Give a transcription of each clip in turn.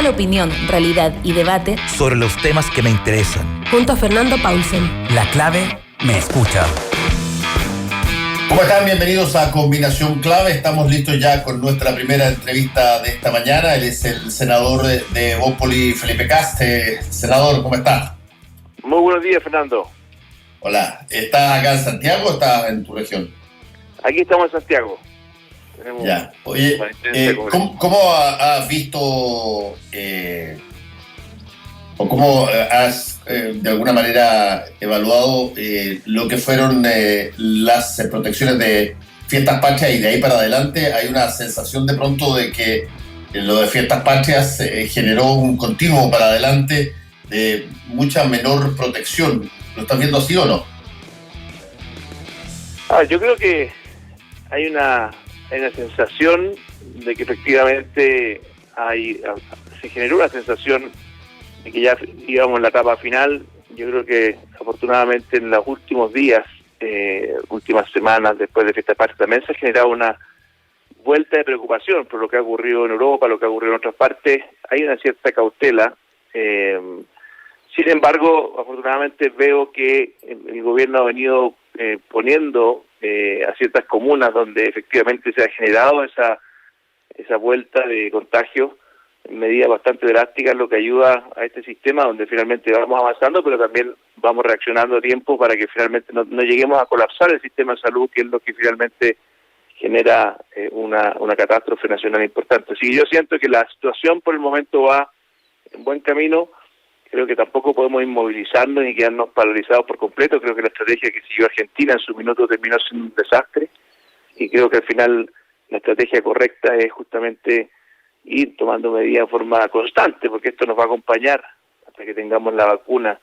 Toda la opinión, realidad y debate sobre los temas que me interesan. Junto a Fernando Paulsen. La clave me escucha. ¿Cómo están? Bienvenidos a Combinación Clave. Estamos listos ya con nuestra primera entrevista de esta mañana. Él es el senador de Bópoli, Felipe Kast. Senador, ¿cómo está? Muy buenos días, Fernando. Hola. ¿Estás acá en Santiago o estás en tu región? Aquí estamos en Santiago. Ya. Oye, ¿cómo has visto o cómo has de alguna manera evaluado lo que fueron las protecciones de Fiestas Patrias, y de ahí para adelante hay una sensación de pronto de que lo de Fiestas Patrias generó un continuo para adelante de mucha menor protección? ¿Lo estás viendo así o no? Yo creo que hay una sensación de que efectivamente se generó una sensación de que ya íbamos en la etapa final. Yo creo que afortunadamente en los últimos días, últimas semanas después de Fiesta Patria, también se ha generado una vuelta de preocupación por lo que ha ocurrido en Europa, lo que ha ocurrido en otras partes. Hay una cierta cautela. Sin embargo, afortunadamente veo que el gobierno ha venido poniendo a ciertas comunas donde efectivamente se ha generado esa vuelta de contagio, medidas bastante drásticas, lo que ayuda a este sistema donde finalmente vamos avanzando, pero también vamos reaccionando a tiempo para que finalmente no lleguemos a colapsar el sistema de salud, que es lo que finalmente genera una catástrofe nacional importante. Así que yo siento que la situación por el momento va en buen camino. Creo que tampoco podemos inmovilizarnos ni quedarnos paralizados por completo. Creo que la estrategia que siguió Argentina en su minuto terminó siendo un desastre, y creo que al final la estrategia correcta es justamente ir tomando medidas de forma constante, porque esto nos va a acompañar hasta que tengamos la vacuna,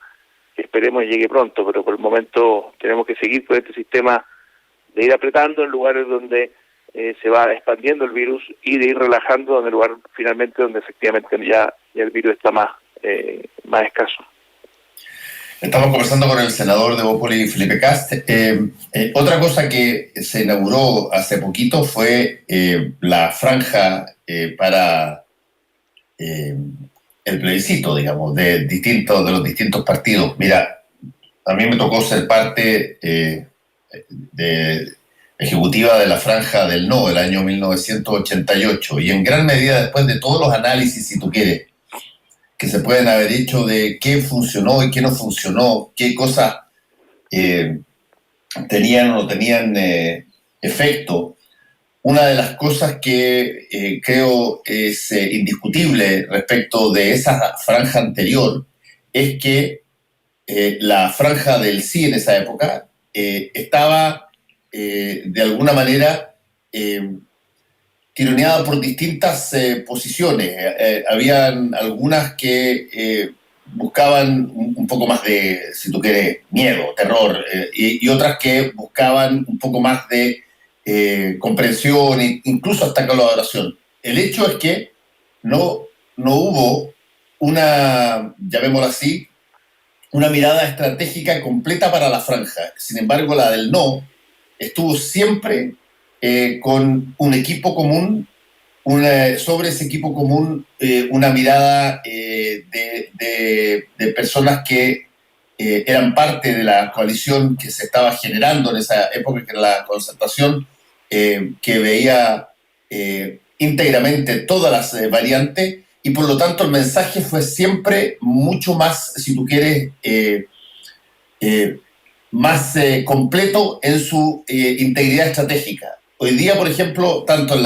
que esperemos llegue pronto, pero por el momento tenemos que seguir con este sistema de ir apretando en lugares donde se va expandiendo el virus y de ir relajando en el lugar finalmente donde efectivamente ya el virus está más escaso. Estamos conversando con el senador de Bópoli, Felipe Kast. Otra cosa que se inauguró hace poquito fue la franja para el plebiscito, digamos, de los distintos partidos. Mira, a mí me tocó ser parte de ejecutiva de la franja del no, del año 1988, y en gran medida después de todos los análisis, si tú quieres, que se pueden haber hecho de qué funcionó y qué no funcionó, qué cosas tenían o no tenían efecto. Una de las cosas que creo es indiscutible respecto de esa franja anterior es que la franja del sí en esa época estaba de alguna manera tironeada por distintas posiciones. Habían algunas que buscaban un poco más de, si tú quieres, miedo, terror, y otras que buscaban un poco más de comprensión e incluso hasta colaboración. El hecho es que no hubo una, llamémoslo así, una mirada estratégica completa para la franja. Sin embargo, la del no estuvo siempre con un equipo común, sobre ese equipo común, una mirada de personas que eran parte de la coalición que se estaba generando en esa época, que era la Concertación, que veía íntegramente todas las variantes, y por lo tanto el mensaje fue siempre mucho más, si tú quieres, más completo en su integridad estratégica. Hoy día, por ejemplo, tanto en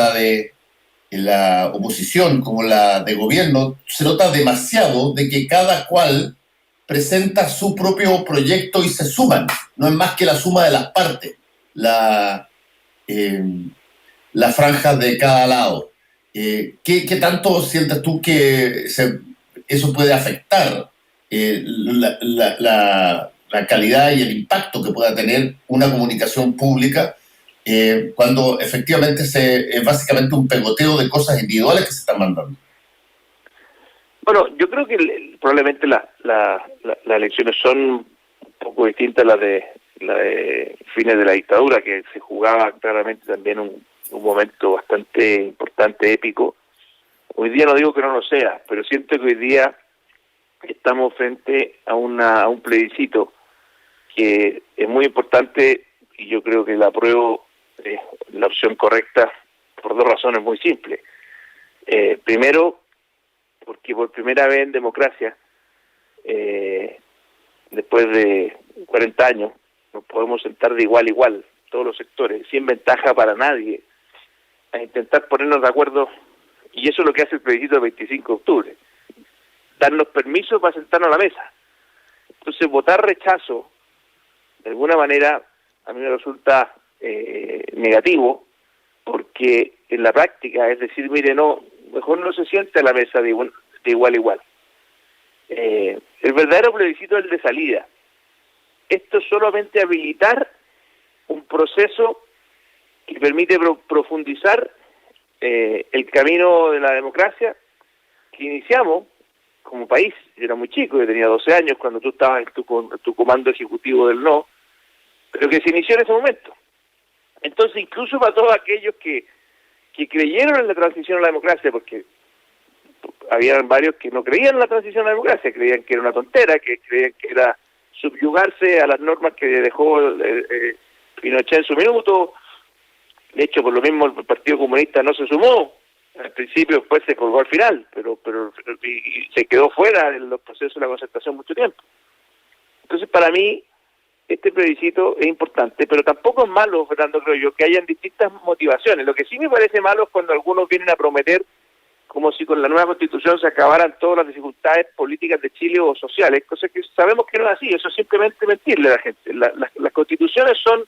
la oposición como en la de gobierno, se nota demasiado de que cada cual presenta su propio proyecto y se suman. No es más que la suma de las partes, las franjas de cada lado. ¿Qué tanto sientes tú que eso puede afectar la calidad y el impacto que pueda tener una comunicación pública cuando efectivamente es básicamente un pegoteo de cosas individuales que se están mandando? Bueno, yo creo que probablemente las elecciones son un poco distintas a las de fines de la dictadura, que se jugaba claramente también un momento bastante importante, épico, Hoy día no digo que no lo sea, pero siento que hoy día estamos frente a un plebiscito que es muy importante y yo creo que el apruebo es la opción correcta por dos razones muy simples. Primero, porque por primera vez en democracia, después de 40 años, nos podemos sentar de igual a igual, todos los sectores, sin ventaja para nadie, a intentar ponernos de acuerdo, y eso es lo que hace el plebiscito del 25 de octubre, darnos permiso para sentarnos a la mesa. Entonces, votar rechazo, de alguna manera, a mí me resulta negativo, porque en la práctica, es decir, mire, no, mejor no se siente a la mesa de igual a igual. El verdadero plebiscito es el de salida. Esto es solamente habilitar un proceso que permite profundizar el camino de la democracia que iniciamos como país. Yo era muy chico, yo tenía 12 años cuando tú estabas en tu comando ejecutivo del no, pero que se inició en ese momento. Entonces, incluso para todos aquellos que creyeron en la transición a la democracia, porque había varios que no creían en la transición a la democracia, creían que era una tontera, que creían que era subyugarse a las normas que dejó Pinochet en su minuto. De hecho, por lo mismo el Partido Comunista no se sumó al principio, después se colgó al final, pero y se quedó fuera de los procesos de la concertación mucho tiempo. Entonces, para mí, este plebiscito es importante, pero tampoco es malo, Fernando, creo yo, que hayan distintas motivaciones. Lo que sí me parece malo es cuando algunos vienen a prometer como si con la nueva Constitución se acabaran todas las dificultades políticas de Chile o sociales, cosas que sabemos que no es así. Eso es simplemente mentirle a la gente. Las constituciones son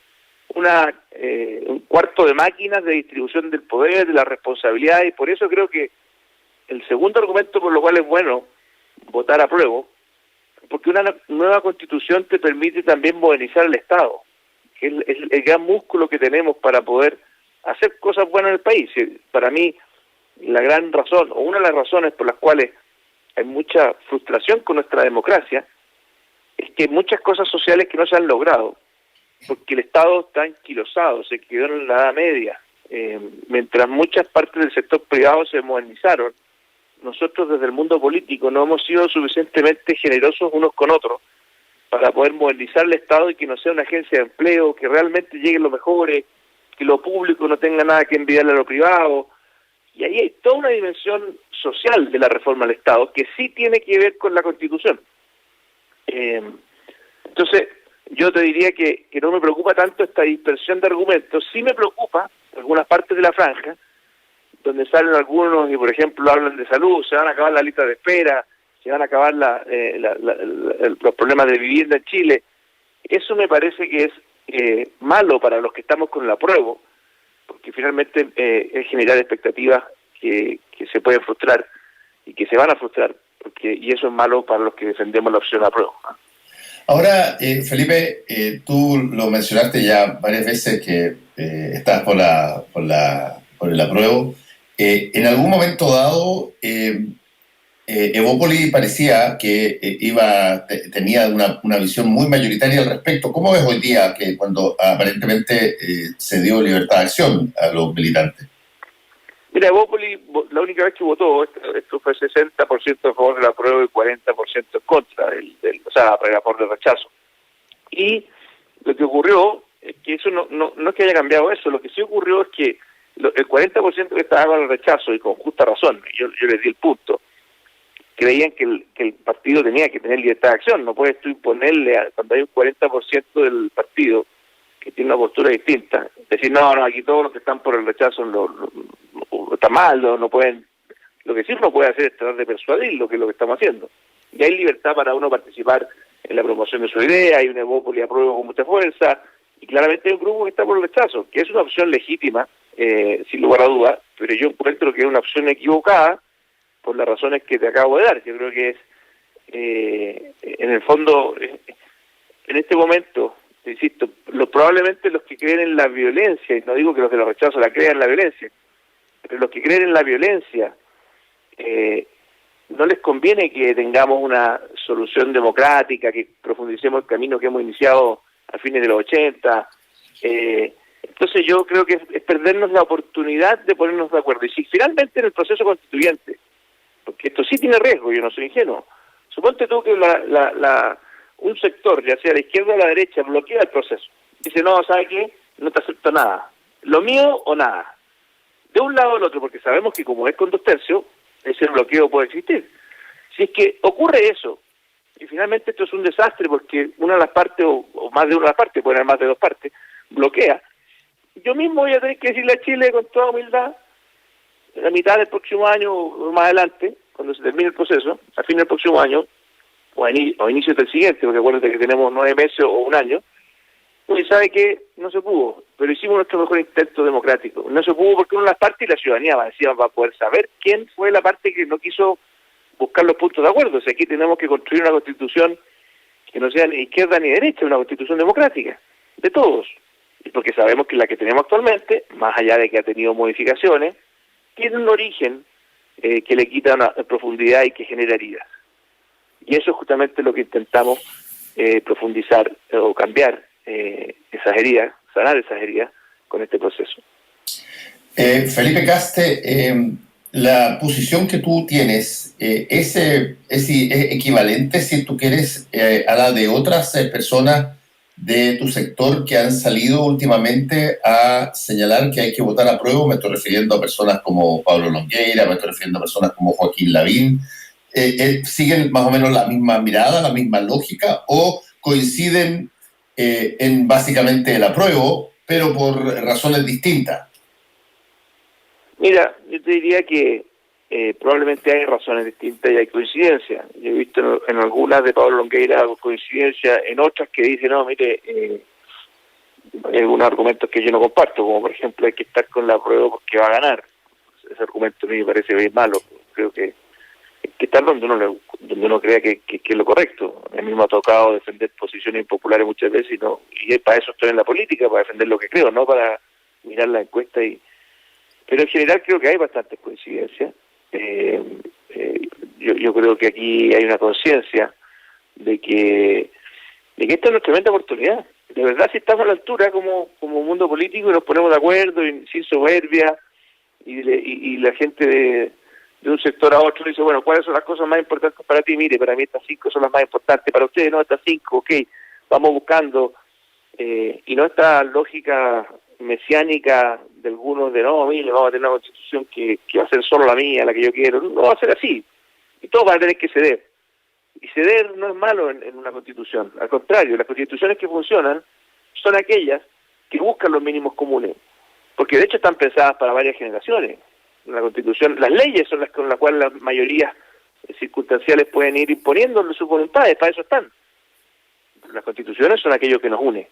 un cuarto de máquinas de distribución del poder, de la responsabilidad, y por eso creo que el segundo argumento por lo cual es bueno votar a prueba, porque una nueva Constitución te permite también modernizar el Estado, que es el gran músculo que tenemos para poder hacer cosas buenas en el país. Para mí, la gran razón, o una de las razones por las cuales hay mucha frustración con nuestra democracia, es que hay muchas cosas sociales que no se han logrado, porque el Estado está anquilosado, se quedó en la Edad Media. Mientras muchas partes del sector privado se modernizaron, nosotros desde el mundo político no hemos sido suficientemente generosos unos con otros para poder modernizar el Estado y que no sea una agencia de empleo, que realmente lleguen los mejores, que lo público no tenga nada que envidiarle a lo privado. Y ahí hay toda una dimensión social de la reforma del Estado que sí tiene que ver con la Constitución. Entonces, yo te diría que no me preocupa tanto esta dispersión de argumentos, sí me preocupa algunas partes de la franja, donde salen algunos y, por ejemplo, hablan de salud, se van a acabar las listas de espera, se van a acabar los problemas de vivienda en Chile. Eso me parece que es malo para los que estamos con el apruebo, porque finalmente es generar expectativas que se pueden frustrar y que se van a frustrar, y eso es malo para los que defendemos la opción apruebo. Ahora, Felipe, tú lo mencionaste ya varias veces que estás por el apruebo. En algún momento dado, Evópoli parecía que tenía una visión muy mayoritaria al respecto. ¿Cómo ves hoy día que cuando aparentemente se dio libertad de acción a los militantes? Mira, Evópoli, la única vez que votó, esto fue 60% a favor del apruebo y 40% en contra, o sea, a favor del rechazo. Y lo que ocurrió es que eso no es que haya cambiado eso, lo que sí ocurrió es que el 40% que estaba con el rechazo, y con justa razón, yo les di el punto, creían que el partido tenía que tener libertad de acción. No puedes tú imponerle, cuando hay un 40% del partido que tiene una postura distinta, decir, no, aquí todos los que están por el rechazo está mal, no pueden. Lo que sí uno puede hacer es tratar de persuadirlo, que es lo que estamos haciendo. Y hay libertad para uno participar en la promoción de su idea, hay un Evópoli apruebo con mucha fuerza, y claramente hay un grupo que está por el rechazo, que es una opción legítima, sin lugar a dudas, pero yo encuentro que es una opción equivocada por las razones que te acabo de dar. Yo creo que es, en el fondo, en este momento, insisto, probablemente los que creen en la violencia, y no digo que los de los rechazos la crean en la violencia, pero los que creen en la violencia, no les conviene que tengamos una solución democrática, que profundicemos el camino que hemos iniciado a fines de los 80, Entonces yo creo que es perdernos la oportunidad de ponernos de acuerdo. Y si finalmente en el proceso constituyente, porque esto sí tiene riesgo, yo no soy ingenuo, suponte tú que un sector, ya sea la izquierda o la derecha, bloquea el proceso. Dice, no, ¿sabe qué? No te acepto nada. Lo mío o nada. De un lado o del otro, porque sabemos que como es con 2/3, ese bloqueo puede existir. Si es que ocurre eso, y finalmente esto es un desastre porque una de las partes, o más de una de las partes, pueden haber más de 2 partes, bloquea, yo mismo voy a tener que decirle a Chile con toda humildad, a mitad del próximo año o más adelante, cuando se termine el proceso, a fin del próximo año, o a inicios del siguiente, porque acuérdate que tenemos 9 meses o un año, y sabe que no se pudo, pero hicimos nuestro mejor intento democrático. No se pudo porque una de las partes y la ciudadanía va a poder saber quién fue la parte que no quiso buscar los puntos de acuerdo. O sea, aquí tenemos que construir una constitución que no sea ni izquierda ni derecha, una constitución democrática, de todos. Y porque sabemos que la que tenemos actualmente, más allá de que ha tenido modificaciones, tiene un origen que le quita una profundidad y que genera heridas. Y eso es justamente lo que intentamos profundizar o cambiar esas heridas, sanar esas heridas con este proceso. Felipe Caste, la posición que tú tienes es equivalente, si tú quieres, a la de otras personas de tu sector que han salido últimamente a señalar que hay que votar a prueba. Me estoy refiriendo a personas como Pablo Longueira, me estoy refiriendo a personas como Joaquín Lavín. ¿Siguen más o menos la misma mirada, la misma lógica, o coinciden en básicamente el apruebo, pero por razones distintas? Mira, yo te diría que probablemente hay razones distintas y hay coincidencias. Yo he visto en algunas de Pablo Longueira coincidencia, en otras que dicen, no, mire, hay algunos argumentos que yo no comparto, como por ejemplo hay que estar con la prueba porque va a ganar. Ese argumento a mí me parece bien malo. Creo que hay que estar donde uno crea que es lo correcto. A mí me ha tocado defender posiciones impopulares muchas veces y para eso estoy en la política, para defender lo que creo, no para mirar la encuesta. Pero en general creo que hay bastantes coincidencias. Yo creo que aquí hay una conciencia de que esta es una tremenda oportunidad. De verdad, si estamos a la altura como mundo político y nos ponemos de acuerdo y sin soberbia, y la gente de un sector a otro dice, bueno, ¿cuáles son las cosas más importantes para ti? Mire, para mí estas 5 son las más importantes, para ustedes no, estas 5, ok, vamos buscando, y no esta lógica mesiánica de algunos de no, mire, vamos a tener una constitución que va a ser solo la mía, la que yo quiero. No va a ser así, y todos van a tener que ceder. Y ceder no es malo en una constitución, al contrario, las constituciones que funcionan son aquellas que buscan los mínimos comunes, porque de hecho están pensadas para varias generaciones. La constitución, las leyes son las con las cuales las mayorías circunstanciales pueden ir imponiendo sus voluntades, para eso están. Las constituciones son aquello que nos une.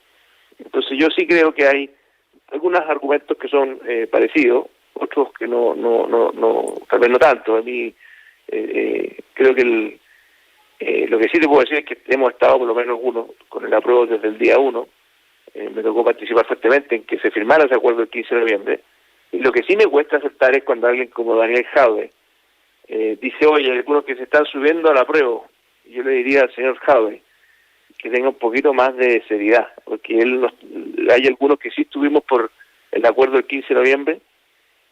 Entonces yo sí creo que hay algunos argumentos que son parecidos, otros que no, tal vez no tanto. A mí creo que lo que sí te puedo decir es que hemos estado, por lo menos algunos, con el apruebo desde el día 1. Me tocó participar fuertemente en que se firmara ese acuerdo el 15 de noviembre. Y lo que sí me cuesta aceptar es cuando alguien como Daniel Jadwe dice, oye, hay algunos que se están subiendo al apruebo. Yo le diría al señor Jadwe que tenga un poquito más de seriedad, porque hay algunos que sí estuvimos por el acuerdo del 15 de noviembre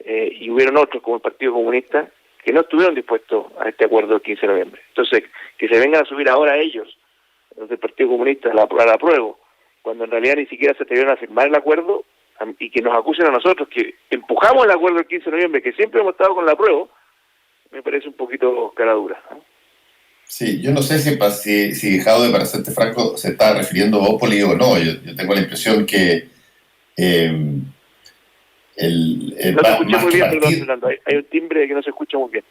y hubieron otros, como el Partido Comunista, que no estuvieron dispuestos a este acuerdo del 15 de noviembre. Entonces, que se vengan a subir ahora ellos, los del Partido Comunista, al apruebo, cuando en realidad ni siquiera se atrevieron a firmar el acuerdo, y que nos acusen a nosotros que empujamos el acuerdo del 15 de noviembre, que siempre hemos estado con el apruebo, me parece un poquito cara dura, ¿no? Sí, yo no sé si Jadwe, para serte franco, se está refiriendo a Bópoli o no. Yo tengo la impresión que no te escuché muy bien, perdón, Fernando. Hay un timbre que no se escucha muy bien.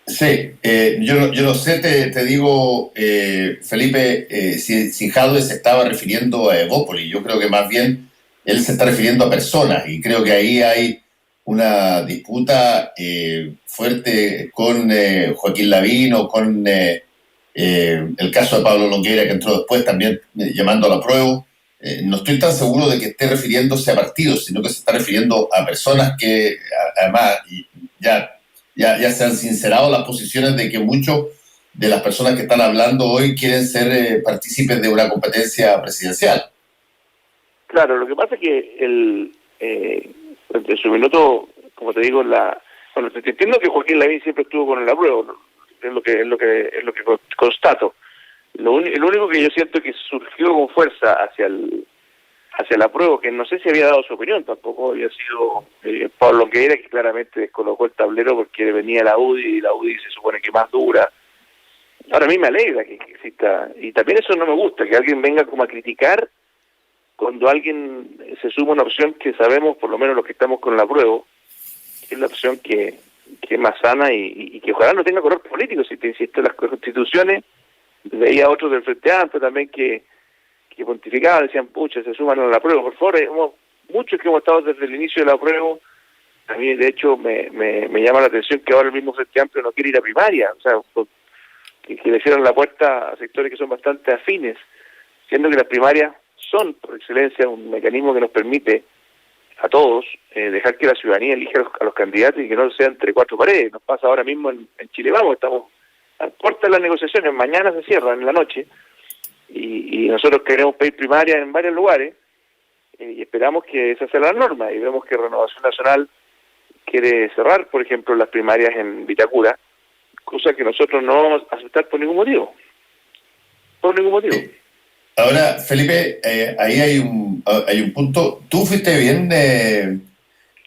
Sí, yo no sé, te digo, Felipe, si Jadwe se estaba refiriendo a Bópoli. Yo creo que más bien él se está refiriendo a personas, y creo que ahí hay una disputa fuerte con Joaquín Lavín, o con el caso de Pablo Longueira, que entró después también llamando al apruebo. No estoy tan seguro de que esté refiriéndose a partidos, sino que se está refiriendo a personas que además ya se han sincerado las posiciones de que muchos de las personas que están hablando hoy quieren ser partícipes de una competencia presidencial. Claro, lo que pasa es que en su minuto, como te digo, bueno, te entiendo que Joaquín Lavín siempre estuvo con el apruebo, ¿no? es lo que constato. El único que yo siento que surgió con fuerza hacia el apruebo, que no sé si había dado su opinión, tampoco había sido Pablo Longueira, que claramente descolocó el tablero porque venía la UDI, y la UDI se supone que más dura. Ahora a mí me alegra que exista, y también eso no me gusta, que alguien venga como a criticar cuando alguien se suma a una opción que sabemos, por lo menos los que estamos con el apruebo, que es la opción que es más sana y que ojalá no tenga color político. Si te insisto, las constituciones, veía otros del Frente Amplio también que pontificaban, decían, pucha, se suman a la prueba, por favor. Muchos que hemos estado desde el inicio de la prueba, a mí de hecho me llama la atención que ahora el mismo Frente Amplio no quiere ir a primaria, o sea, que le cierran la puerta a sectores que son bastante afines, siendo que las primarias son, por excelencia, un mecanismo que nos permite a todos dejar que la ciudadanía elija a los candidatos y que no sea entre cuatro paredes. Nos pasa ahora mismo en Chile Vamos, estamos a puertas de las negociaciones, mañana se cierran en la noche, y nosotros queremos pedir primaria en varios lugares, y esperamos que esa sea la norma, y vemos que Renovación Nacional quiere cerrar, por ejemplo, las primarias en Vitacura, cosa que nosotros no vamos a aceptar por ningún motivo. Por ningún motivo. Ahora, Felipe, ahí hay un punto. Tú fuiste bien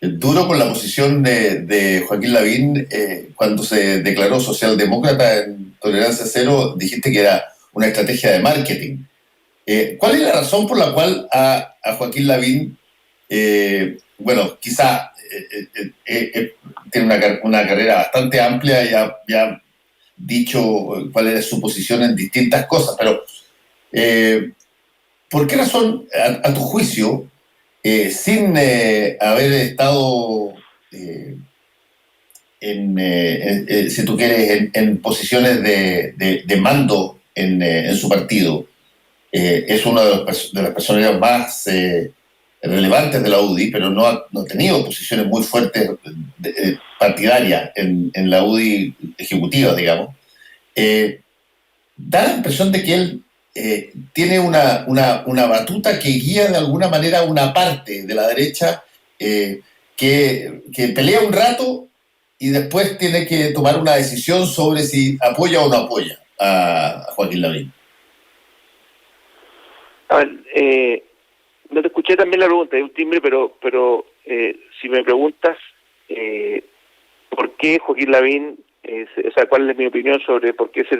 duro con la posición de Joaquín Lavín cuando se declaró socialdemócrata en Tolerancia Cero. Dijiste que era una estrategia de marketing. ¿Cuál es la razón por la cual a Joaquín Lavín, bueno, quizá tiene una carrera bastante amplia, ya ha dicho cuál era su posición en distintas cosas, pero ¿por qué razón, a tu juicio, sin haber estado, si tú quieres, en posiciones de mando en su partido, es uno de las personalidades más relevantes de la UDI, pero no ha tenido posiciones muy fuertes partidarias en la UDI ejecutiva, digamos? Da la impresión de que él tiene una batuta que guía de alguna manera una parte de la derecha que pelea un rato y después tiene que tomar una decisión sobre si apoya o no apoya a Joaquín Lavín. A ver, no te escuché también la pregunta, hay un timbre, pero si me preguntas por qué Joaquín Lavín, o sea, cuál es mi opinión sobre por qué se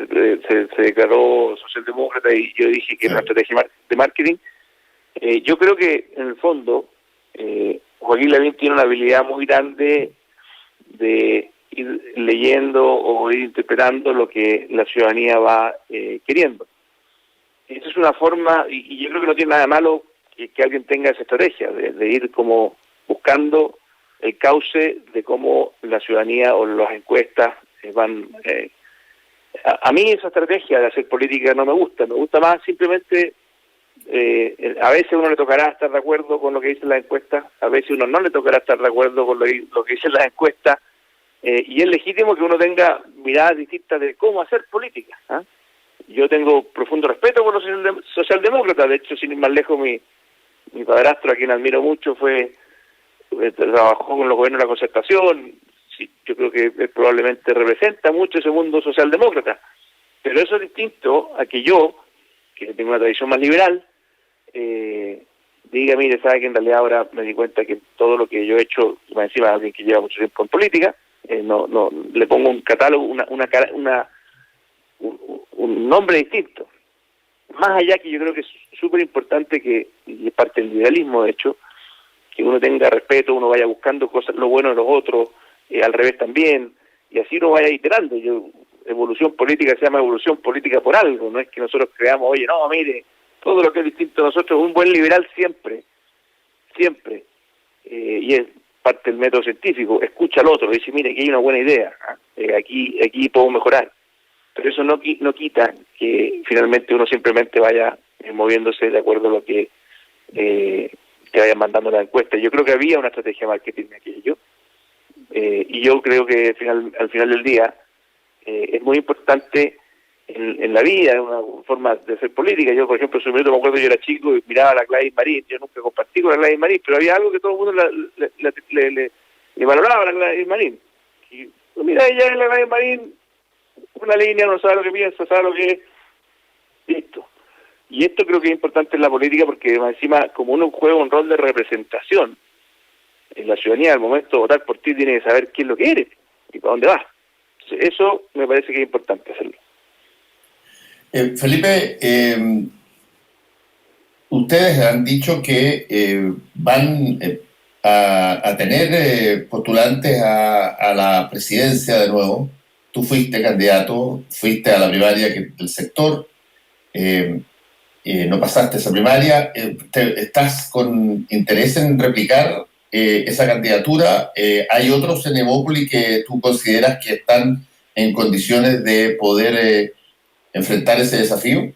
declaró socialdemócrata y yo dije que era una estrategia de marketing, yo creo que en el fondo Joaquín Lavín tiene una habilidad muy grande de ir leyendo o ir interpretando lo que la ciudadanía va queriendo. Esa es una forma, y yo creo que no tiene nada de malo que alguien tenga esa estrategia, de ir como buscando el cauce de cómo la ciudadanía o las encuestas van... a mí esa estrategia de hacer política no me gusta más simplemente, a veces uno le tocará estar de acuerdo con lo que dicen las encuestas, a veces uno no le tocará estar de acuerdo con lo que dicen las encuestas, y es legítimo que uno tenga miradas distintas de cómo hacer política. Yo tengo profundo respeto por los socialdemócratas, de hecho, sin ir más lejos, mi padrastro, a quien admiro mucho, trabajó con los gobiernos de la Concertación. Sí, yo creo que probablemente representa mucho ese mundo socialdemócrata, pero eso es distinto a que yo, que tengo una tradición más liberal, diga, mire, sabe que en realidad ahora me di cuenta que todo lo que yo he hecho, más encima de alguien que lleva mucho tiempo en política, no le pongo un catálogo, un nombre distinto. Más allá, que yo creo que es súper importante, que y es parte del liberalismo, de hecho, que uno tenga respeto, uno vaya buscando cosas, lo bueno de los otros, al revés también, y así uno vaya iterando. Evolución política se llama evolución política por algo, no es que nosotros creamos, oye, no, mire, todo lo que es distinto a nosotros, un buen liberal siempre, y es parte del método científico, escucha al otro, dice, mire, aquí hay una buena idea, aquí puedo mejorar. Pero eso no quita que finalmente uno simplemente vaya moviéndose de acuerdo a lo que vayan mandando la encuesta. Yo creo que había una estrategia de marketing de aquello, y yo creo que al final del día es muy importante en la vida, es una forma de hacer política. Yo, por ejemplo, en su momento me acuerdo, yo era chico y miraba a la Gladys Marín, yo nunca compartí con la Gladys Marín, pero había algo que todo el mundo le valoraba a la Gladys Marín. Y mira, ella es la Gladys Marín, una línea, no sabe lo que piensa, sabe lo que es, listo. Y esto creo que es importante en la política porque encima, como uno juega un rol de representación en la ciudadanía, al momento de votar por ti tiene que saber qué es lo que eres y para dónde vas. Entonces, eso me parece que es importante hacerlo. Felipe, ustedes han dicho que van a tener postulantes a la presidencia de nuevo. Tú fuiste candidato, fuiste a la primaria del sector, no pasaste esa primaria. ¿Estás con interés en replicar esa candidatura? ¿Hay otros en Evópoli que tú consideras que están en condiciones de poder enfrentar ese desafío?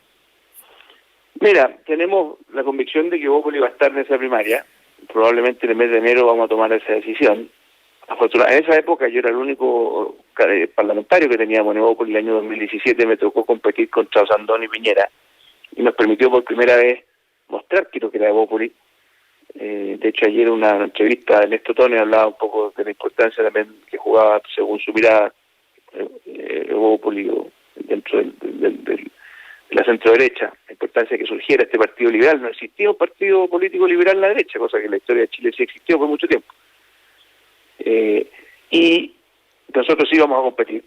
Mira, tenemos la convicción de que Evópoli va a estar en esa primaria. Probablemente en el mes de enero vamos a tomar esa decisión. En esa época yo era el único parlamentario que teníamos en Evópoli. El año 2017 me tocó competir contra Osandón y Piñera y nos permitió por primera vez mostrar que lo que era Evópoli. De hecho, ayer en una entrevista de Néstor Tone hablaba un poco de la importancia también que jugaba, según su mirada, Evópoli dentro de la centro-derecha, la importancia de que surgiera este partido liberal. No existía un partido político liberal en la derecha, cosa que en la historia de Chile sí existió por mucho tiempo. Y nosotros sí vamos a competir.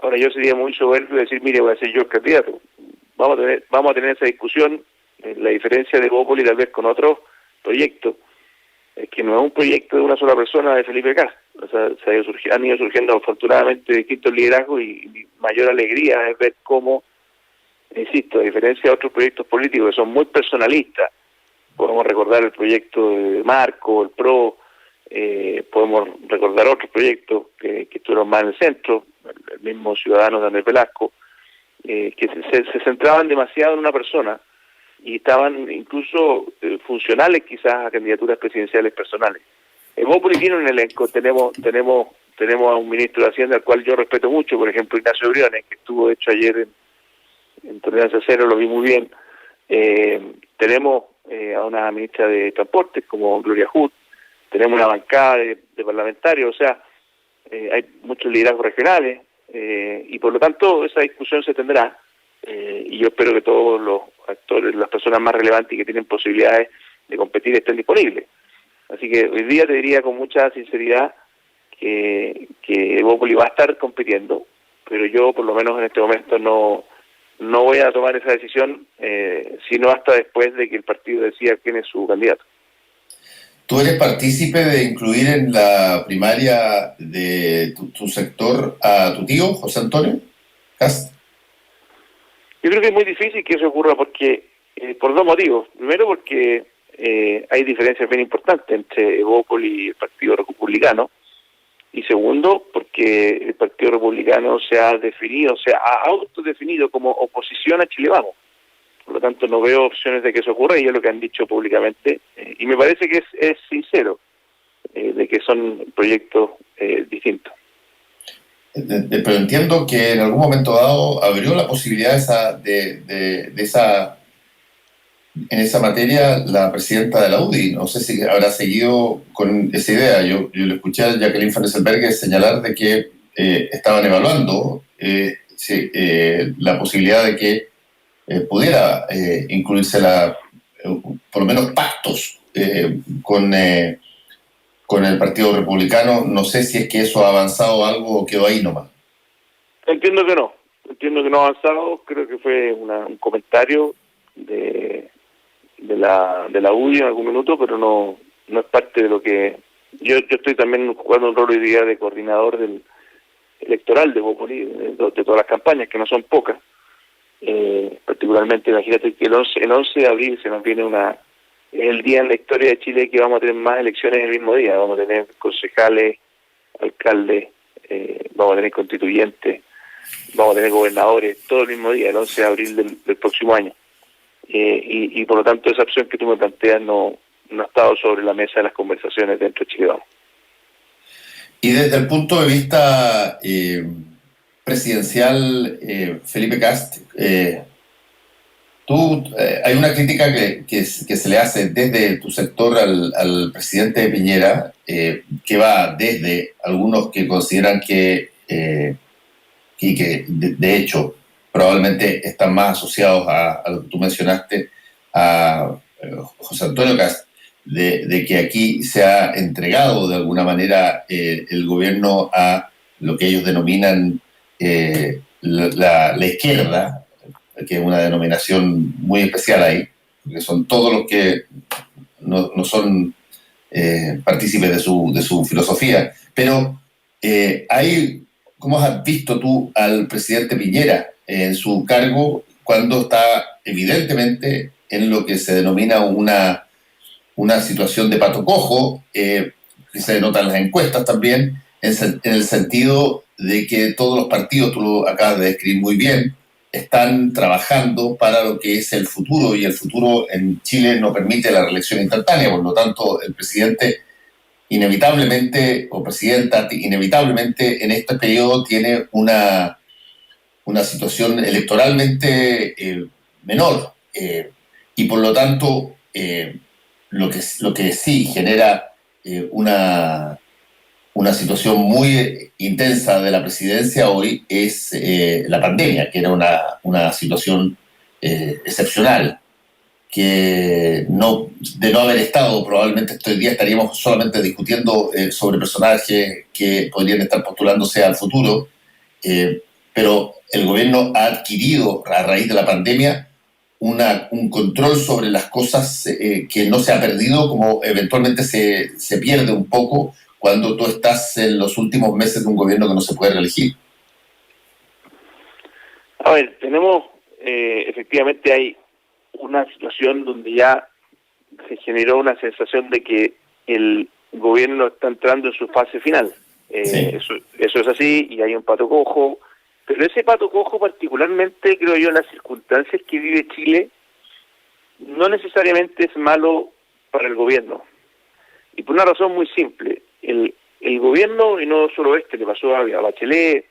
Ahora yo sería muy soberbio decir, mire, voy a ser yo el candidato. Vamos a tener esa discusión. La diferencia de Evópoli tal vez con otros proyectos es que no es un proyecto de una sola persona, de Felipe Cas. O sea, han ido surgiendo afortunadamente distintos liderazgos y mi mayor alegría es ver cómo, insisto, a diferencia de otros proyectos políticos que son muy personalistas, podemos recordar el proyecto de Marco, el PRO, podemos recordar otros proyectos que estuvieron más en el centro, el mismo Ciudadanos de Andrés Velasco, que se centraban demasiado en una persona y estaban incluso funcionales quizás a candidaturas presidenciales personales. Evópoli tiene un elenco, tenemos a un ministro de Hacienda al cual yo respeto mucho, por ejemplo Ignacio Briones, que estuvo de hecho ayer en Tolerancia Cero, lo vi muy bien. Tenemos a una ministra de Transportes como Gloria Hood, tenemos una bancada de parlamentarios, o sea, hay muchos liderazgos regionales y por lo tanto esa discusión se tendrá y yo espero que todos los actores, las personas más relevantes y que tienen posibilidades de competir estén disponibles. Así que hoy día te diría con mucha sinceridad que Evópoli va a estar compitiendo, pero yo por lo menos en este momento no voy a tomar esa decisión, sino hasta después de que el partido decida quién es su candidato. ¿Tú eres partícipe de incluir en la primaria de tu sector a tu tío, José Antonio Cast? Yo creo que es muy difícil que eso ocurra porque por dos motivos. Primero porque hay diferencias bien importantes entre Evópoli y el Partido Republicano. Y segundo, porque el Partido Republicano se ha autodefinido como oposición a Chile Vamos. Por lo tanto, no veo opciones de que eso ocurra y es lo que han dicho públicamente. Y me parece que es sincero, de que son proyectos distintos. Pero entiendo que en algún momento dado abrió la posibilidad en esa materia la presidenta de la UDI. No sé si habrá seguido con esa idea. Yo le escuché a Jacqueline Van Rieselberghe señalar de que estaban evaluando la posibilidad de que pudiera incluirse por lo menos pactos con el Partido Republicano. No sé si es que eso ha avanzado algo o quedó ahí nomás. Entiendo que no ha avanzado. Creo que fue un comentario de la UDI en algún minuto, pero no es parte de lo que... Yo estoy también jugando un rol hoy día de coordinador electoral de Evópoli, de todas las campañas, que no son pocas. Particularmente, imagínate que el 11 de abril se nos viene el día en la historia de Chile que vamos a tener más elecciones el mismo día. Vamos a tener concejales, alcaldes, vamos a tener constituyentes, vamos a tener gobernadores, todo el mismo día, el 11 de abril del próximo año. Y por lo tanto esa opción que tú me planteas no ha estado sobre la mesa de las conversaciones dentro de Chile Vamos. Y desde el punto de vista presidencial, Felipe Kast, hay una crítica que se le hace desde tu sector al presidente Piñera, que va desde algunos que consideran que de hecho probablemente están más asociados a lo que tú mencionaste, a José Antonio Kast, de que aquí se ha entregado de alguna manera el gobierno a lo que ellos denominan la izquierda, que es una denominación muy especial ahí, porque son todos los que no son partícipes de su filosofía. Pero ¿cómo has visto tú al presidente Piñera en su cargo cuando está evidentemente en lo que se denomina una situación de pato cojo, que se denota en las encuestas también, en el sentido de que todos los partidos, tú lo acabas de describir muy bien, están trabajando para lo que es el futuro, y el futuro en Chile no permite la reelección instantánea, por lo tanto el presidente inevitablemente, o presidenta inevitablemente en este periodo tiene una situación electoralmente menor, y por lo tanto lo que sí genera una situación muy intensa de la presidencia hoy es la pandemia, que era una situación excepcional, que de no haber estado, probablemente este día estaríamos solamente discutiendo sobre personajes que podrían estar postulándose al futuro, pero el gobierno ha adquirido a raíz de la pandemia un control sobre las cosas que no se ha perdido, como eventualmente se pierde un poco cuando tú estás en los últimos meses de un gobierno que no se puede reelegir. A ver, efectivamente hay una situación donde ya se generó una sensación de que el gobierno está entrando en su fase final. Sí. Eso es así, y hay un pato cojo, pero ese pato cojo particularmente, creo yo, en las circunstancias que vive Chile, no necesariamente es malo para el gobierno. Y por una razón muy simple. El gobierno, y no solo le pasó a Bachelet,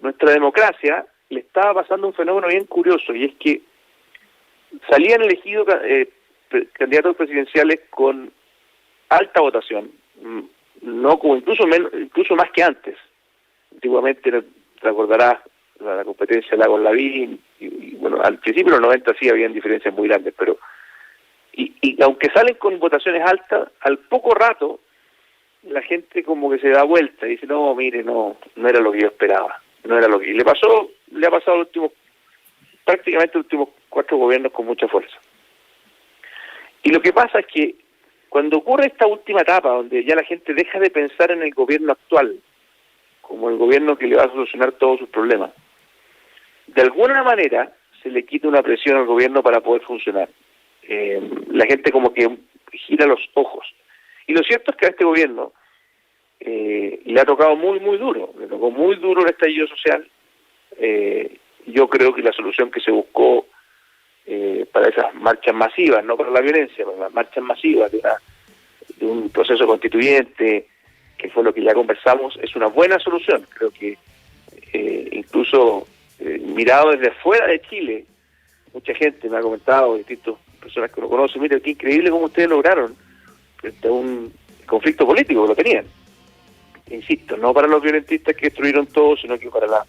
nuestra democracia, le estaba pasando un fenómeno bien curioso, y es que salían elegidos candidatos presidenciales con alta votación, no como incluso más que antes. Antiguamente, te acordarás, la competencia de Lagos Lavín, y bueno, al principio de los 90 sí habían diferencias muy grandes, pero y aunque salen con votaciones altas, al poco rato la gente como que se da vuelta y dice, no, mire, no era lo que yo esperaba, no era lo que... le ha pasado prácticamente los últimos 4 gobiernos con mucha fuerza. Y lo que pasa es que cuando ocurre esta última etapa, donde ya la gente deja de pensar en el gobierno actual como el gobierno que le va a solucionar todos sus problemas, de alguna manera se le quita una presión al gobierno para poder funcionar. La gente como que gira los ojos. Y lo cierto es que a este gobierno le ha tocado muy duro el estallido social. Yo creo que la solución que se buscó para esas marchas masivas, no para la violencia, para las marchas masivas de un proceso constituyente, que fue lo que ya conversamos, es una buena solución. Creo que incluso mirado desde fuera de Chile, mucha gente me ha comentado, distintas personas que lo conocen, mire, qué increíble cómo ustedes lograron frente a un conflicto político que lo tenían. Insisto, no para los violentistas que destruyeron todo, sino que para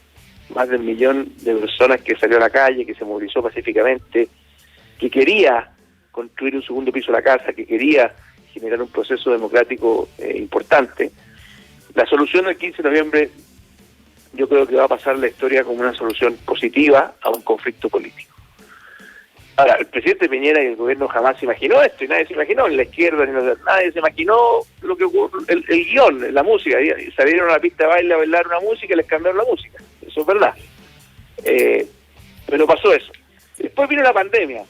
más de 1 millón de personas que salió a la calle, que se movilizó pacíficamente, que quería construir un segundo piso de la casa, que quería generar un proceso democrático importante. La solución del 15 de noviembre yo creo que va a pasar la historia como una solución positiva a un conflicto político. Ahora, el presidente Piñera y el gobierno jamás se imaginó esto, y nadie se imaginó, en la izquierda, nadie se imaginó lo que ocurre, el guión, la música, y salieron a la pista de baile a bailar una música y les cambiaron la música, eso es verdad. Pero pasó eso. Después vino la pandemia,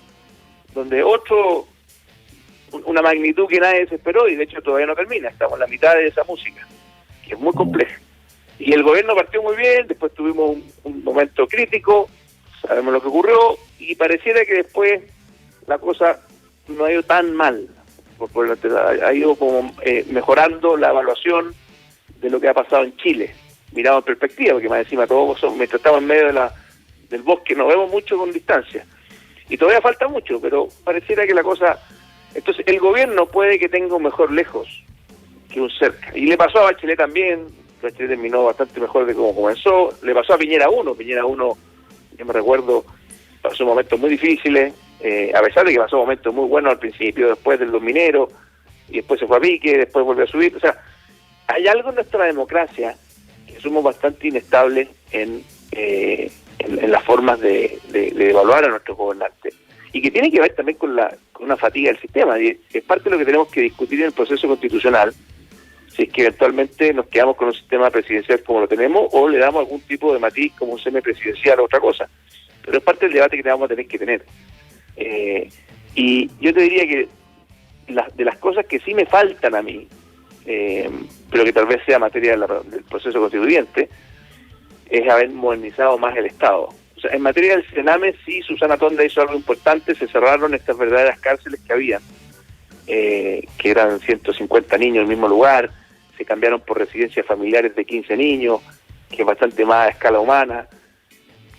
donde una magnitud que nadie se esperó, y de hecho todavía no termina, estamos en la mitad de esa música, que es muy compleja. Y el gobierno partió muy bien, después tuvimos un momento crítico, sabemos lo que ocurrió, y pareciera que después la cosa no ha ido tan mal, ha ido como mejorando la evaluación de lo que ha pasado en Chile. mirado en perspectiva, porque más encima todos mientras estamos en medio del bosque nos vemos mucho con distancia. Y todavía falta mucho, pero pareciera que la cosa... Entonces, el gobierno puede que tenga un mejor lejos que un cerca. Y le pasó a Bachelet también. Bachelet terminó bastante mejor de cómo comenzó. Le pasó a Piñera 1. Piñera 1, yo me recuerdo, pasó momentos muy difíciles, a pesar de que pasó momentos muy buenos al principio, después de los mineros, y después se fue a pique, después volvió a subir. O sea, hay algo en nuestra democracia que somos bastante inestables en las formas de evaluar a nuestros gobernantes, y que tiene que ver también con una fatiga del sistema. Y es parte de lo que tenemos que discutir en el proceso constitucional, si es que eventualmente nos quedamos con un sistema presidencial como lo tenemos, o le damos algún tipo de matiz como un semipresidencial o otra cosa. Pero es parte del debate que vamos a tener que tener. Y yo te diría que de las cosas que sí me faltan a mí, pero que tal vez sea materia del proceso constituyente, es haber modernizado más el Estado. O sea, en materia del Sename, sí, Susana Tonda hizo algo importante, se cerraron estas verdaderas cárceles que había, que eran 150 niños en el mismo lugar, se cambiaron por residencias familiares de 15 niños, que es bastante más a escala humana.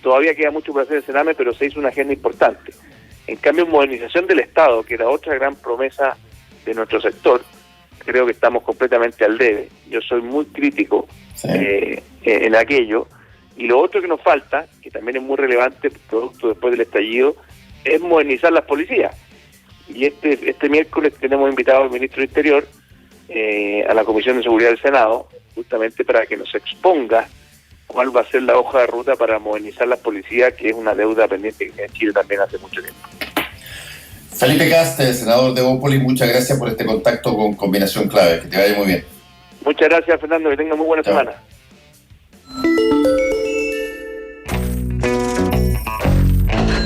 Todavía queda mucho por hacer el Sename, pero se hizo una agenda importante. En cambio, modernización del Estado, que era otra gran promesa de nuestro sector, creo que estamos completamente al debe. Yo soy muy crítico en aquello. Y lo otro que nos falta, que también es muy relevante, producto después del estallido, es modernizar las policías. Y este miércoles tenemos invitado al ministro del Interior a la Comisión de Seguridad del Senado, justamente para que nos exponga cuál va a ser la hoja de ruta para modernizar las policías, que es una deuda pendiente en Chile también hace mucho tiempo. Felipe Kast, senador de Evópolis, muchas gracias por este contacto con Combinación Clave. Que te vaya muy bien. Muchas gracias, Fernando, que tenga muy buena semana.